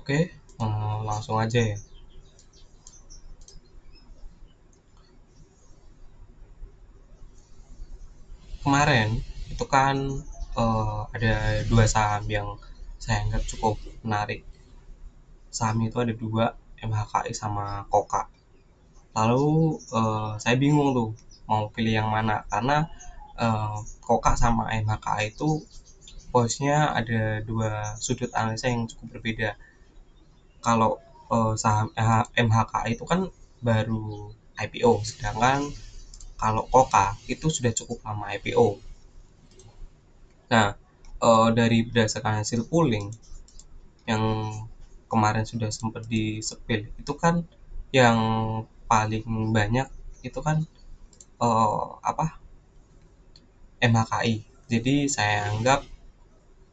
Oke, langsung aja ya. Kemarin itu kan ada dua saham yang saya anggap cukup menarik. Saham itu ada dua, MHKI sama Koka. Lalu saya bingung tuh mau pilih yang mana karena eh, Koka sama MHKI itu posisinya ada dua sudut analisa yang cukup berbeda. Kalau saham MHKI itu kan baru IPO, sedangkan kalau Koka itu sudah cukup lama IPO. Nah, dari berdasarkan hasil pooling yang kemarin sudah sempat di-spill, itu kan yang paling banyak itu kan apa, MHKI. Jadi saya anggap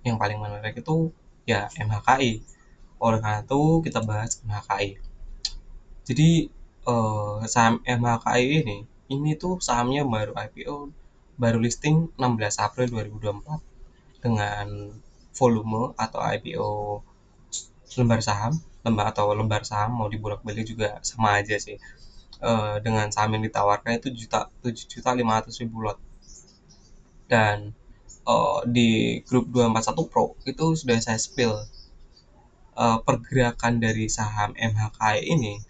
yang paling menarik itu ya MHKI. Oleh karena itu kita bahas MHKI. Jadi saham MHKI ini tuh sahamnya baru IPO, baru listing 16 April 2024 dengan volume atau IPO lembar saham, lembar saham mau dibolak-balik juga sama aja sih. Dengan saham yang ditawarkan itu 7.500.000 lot. Dan di grup 241 Pro itu sudah saya spill pergerakan dari saham MHKI ini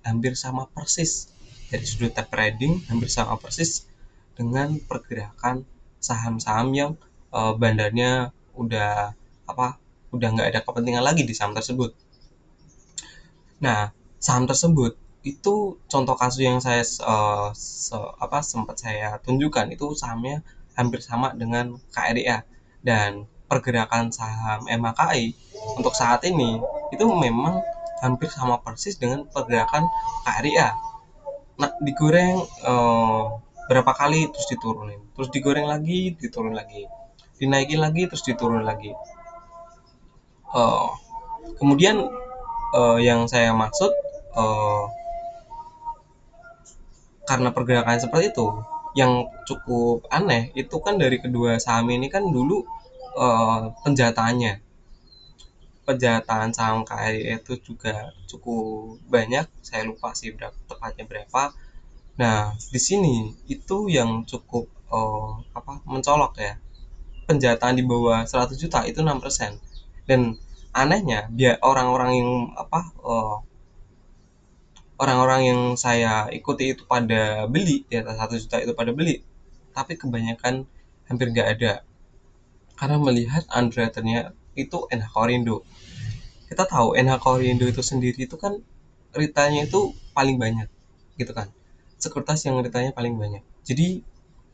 hampir sama persis dari sudut trading, hampir sama persis dengan pergerakan saham-saham yang bandarnya udah apa udah nggak ada kepentingan lagi di saham tersebut. Nah, saham tersebut itu contoh kasus yang saya sempat saya tunjukkan itu sahamnya hampir sama dengan KRIA, dan pergerakan saham MHKI untuk saat ini itu memang hampir sama persis dengan pergerakan KRIA. Nah, digoreng berapa kali terus diturunin, terus digoreng lagi, diturunin lagi, dinaikin lagi, terus diturunin lagi. Eh, Kemudian yang saya maksud eh, karena pergerakan seperti itu yang cukup aneh itu kan dari kedua saham ini kan dulu penjataannya penjataan saham KRI itu juga cukup banyak, saya lupa sih tepatnya berapa. Nah, di sini itu yang cukup mencolok ya, penjataan di bawah 100 juta itu 6%. Dan anehnya dia orang-orang yang orang-orang yang saya ikuti itu pada beli, di atas 1 juta itu pada beli, tapi kebanyakan hampir nggak ada karena melihat underwriternya itu NH Korindo. Kita tahu NH Korindo itu sendiri itu kan retailnya itu paling banyak gitu kan, sekuritas yang retailnya paling banyak. Jadi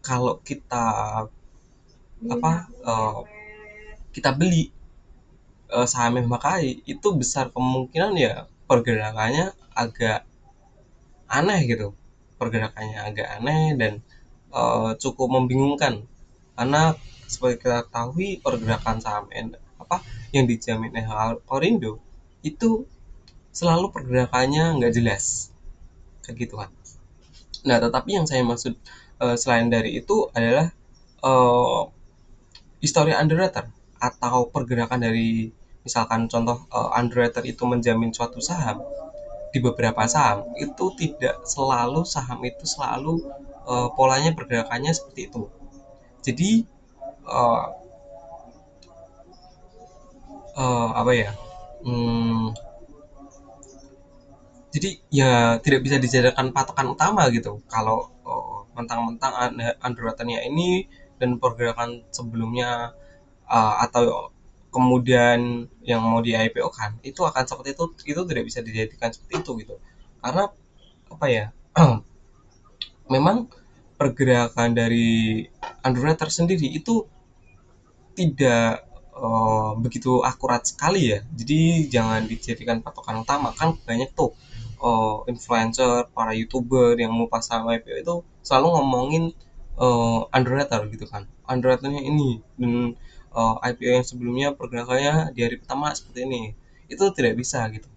kalau kita apa uh, kita beli saham MHKI itu besar kemungkinan ya pergerakannya agak aneh gitu, pergerakannya agak aneh dan cukup membingungkan karena seperti kita ketahui pergerakan saham yang dijamin Korindo itu selalu pergerakannya nggak jelas kayak gitu kan. Nah, tetapi yang saya maksud selain dari itu adalah eh, histori underwriter atau pergerakan dari, misalkan contoh, underwriter itu menjamin suatu saham. Di beberapa saham itu tidak selalu saham itu selalu polanya pergerakannya seperti itu. Jadi uh, apa ya? Hmm, jadi ya tidak bisa dijadikan patokan utama gitu. Kalau mentang-mentang underwriternya ini dan pergerakan sebelumnya atau kemudian yang mau di IPO kan itu akan seperti itu tidak bisa dijadikan seperti itu gitu. Karena apa ya? Memang pergerakan dari underwriter sendiri itu tidak begitu akurat sekali ya. Jadi jangan dijadikan patokan utama. Kan banyak tuh influencer, para youtuber yang mau pasang IPO itu selalu ngomongin underwriter gitu kan. Underwriternya ini dan IPO yang sebelumnya pergerakannya di hari pertama seperti ini. Itu tidak bisa gitu.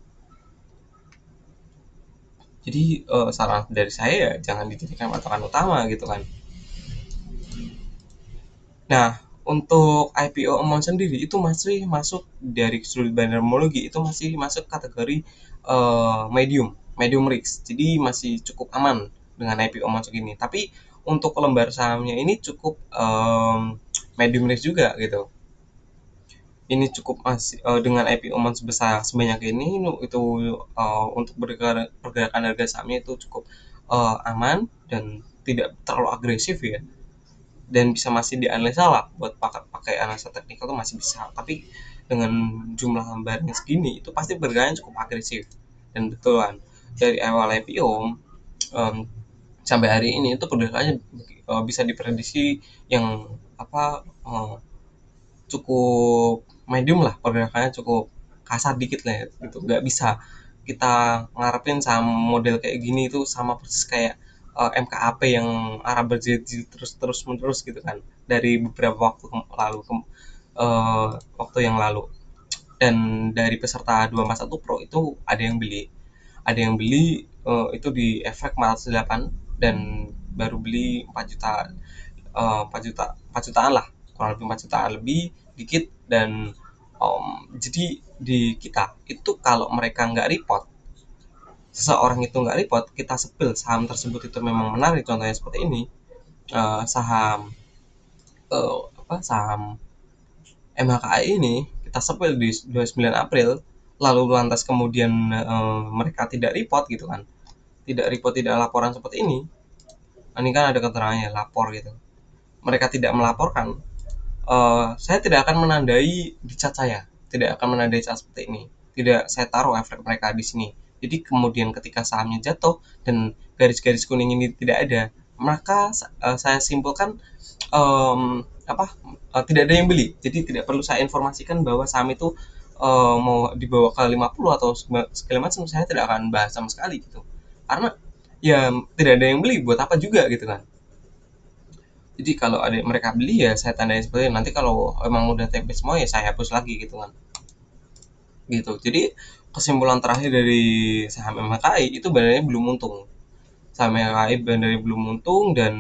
Jadi saran dari saya ya jangan dijadikan patokan utama gitu kan. Nah, Untuk IPO amount sendiri itu masih masuk dari sudut bandarmologi, itu masih masuk kategori medium, medium risk. Jadi masih cukup aman dengan IPO amount segini. Tapi untuk lembar sahamnya ini cukup medium risk juga gitu. Ini cukup masih dengan IPO amount sebesar sebanyak ini itu untuk pergerakan harga sahamnya itu cukup aman dan tidak terlalu agresif ya, dan bisa masih dianalisa lah buat pakai analisa teknikal tuh masih bisa. Tapi dengan jumlah lembarnya segini itu pasti bergeraknya cukup agresif. Dan betulan dari awal IPO sampai hari ini itu pergerakannya bisa diprediksi yang apa cukup medium lah, pergerakannya cukup kasar dikit lah ya, gitu. Nggak bisa kita ngarepin saham model kayak gini itu sama persis kayak MKAP yang arah berjilid terus terus menerus gitu kan dari beberapa waktu lalu eh, waktu yang lalu. Dan dari peserta 241 Pro itu ada yang beli itu di efek 408 dan baru beli 4 juta 4 juta 4 jutaan lah, kurang lebih 4 jutaan lebih dikit. Dan jadi di kita itu kalau mereka nggak report, seseorang itu nggak report, kita sepil saham tersebut itu memang menarik, contohnya seperti ini, saham saham MHKI ini kita sepil di 29 April, lalu lantas kemudian mereka tidak report gitu kan, tidak report, tidak laporan seperti ini kan ada keterangannya lapor gitu, mereka tidak melaporkan, saya tidak akan menandai di cat saya, tidak akan menandai cat seperti ini, tidak saya taruh efek mereka di sini. Jadi kemudian ketika sahamnya jatuh dan garis-garis kuning ini tidak ada, maka saya simpulkan apa tidak ada yang beli. Jadi tidak perlu saya informasikan bahwa saham itu mau dibawa ke 50 atau segala macam, saya tidak akan bahas sama sekali gitu. Karena ya tidak ada yang beli, buat apa juga gitu kan. Jadi kalau ada mereka beli ya saya tandai seperti itu. Nanti kalau emang udah TP semua ya saya hapus lagi gitu kan. Gitu. Jadi kesimpulan terakhir dari saham MHKI itu sebenarnya belum untung. Saham MHKI sebenarnya belum untung dan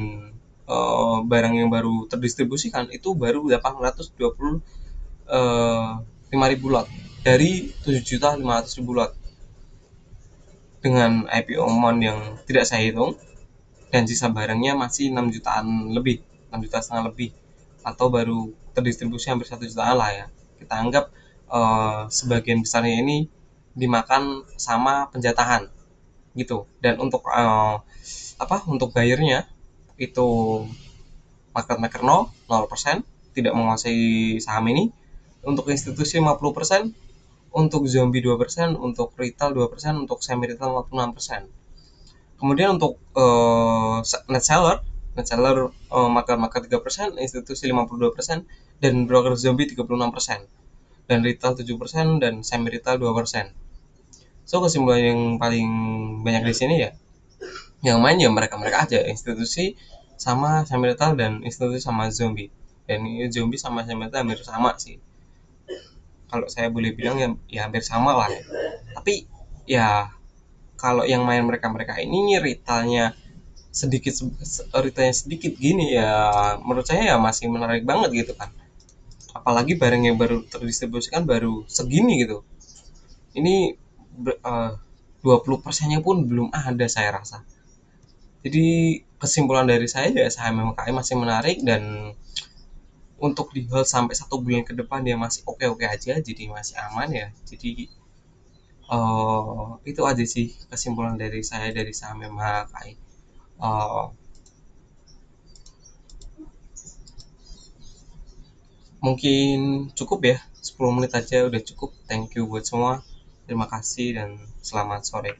barang yang baru terdistribusikan itu baru 825.000 lot dari 7.500.000 lot dengan IPO amount yang tidak saya hitung, dan sisa barangnya masih 6 jutaan lebih, 6 juta setengah lebih, atau baru terdistribusi hampir 1 jutaan lah ya. Kita anggap sebagian besarnya ini dimakan sama penjatahan gitu. Dan untuk untuk bayarnya itu market maker 0%, tidak menguasai saham ini. Untuk institusi 50%, untuk zombie 2%, untuk retail 2%, untuk semi retail 46%. Kemudian untuk net seller market 3%, institusi 52%, dan broker zombie 36%, dan retail 7%, dan semi retail 2%. So kesimpulan yang paling banyak di sini ya yang main ya mereka-mereka aja, institusi sama semi retail dan institusi sama zombie. Dan ini zombie sama semi retail hampir sama sih. Kalau saya boleh bilang ya hampir sama lah ya. Tapi ya kalau yang main mereka-mereka ini retailnya sedikit gini ya, menurut saya ya masih menarik banget gitu kan. Apalagi barang yang baru terdistribusikan baru segini gitu. Ini 20%-nya pun belum ada saya rasa. Jadi kesimpulan dari saya ya saham MKI masih menarik, dan untuk di hold sampai 1 bulan ke depan dia masih oke-oke aja, jadi masih aman ya. Jadi itu aja sih kesimpulan dari saya dari saham MHKI. Uh, Mungkin cukup ya, 10 menit aja udah cukup. Thank you buat semua, terima kasih dan selamat sore.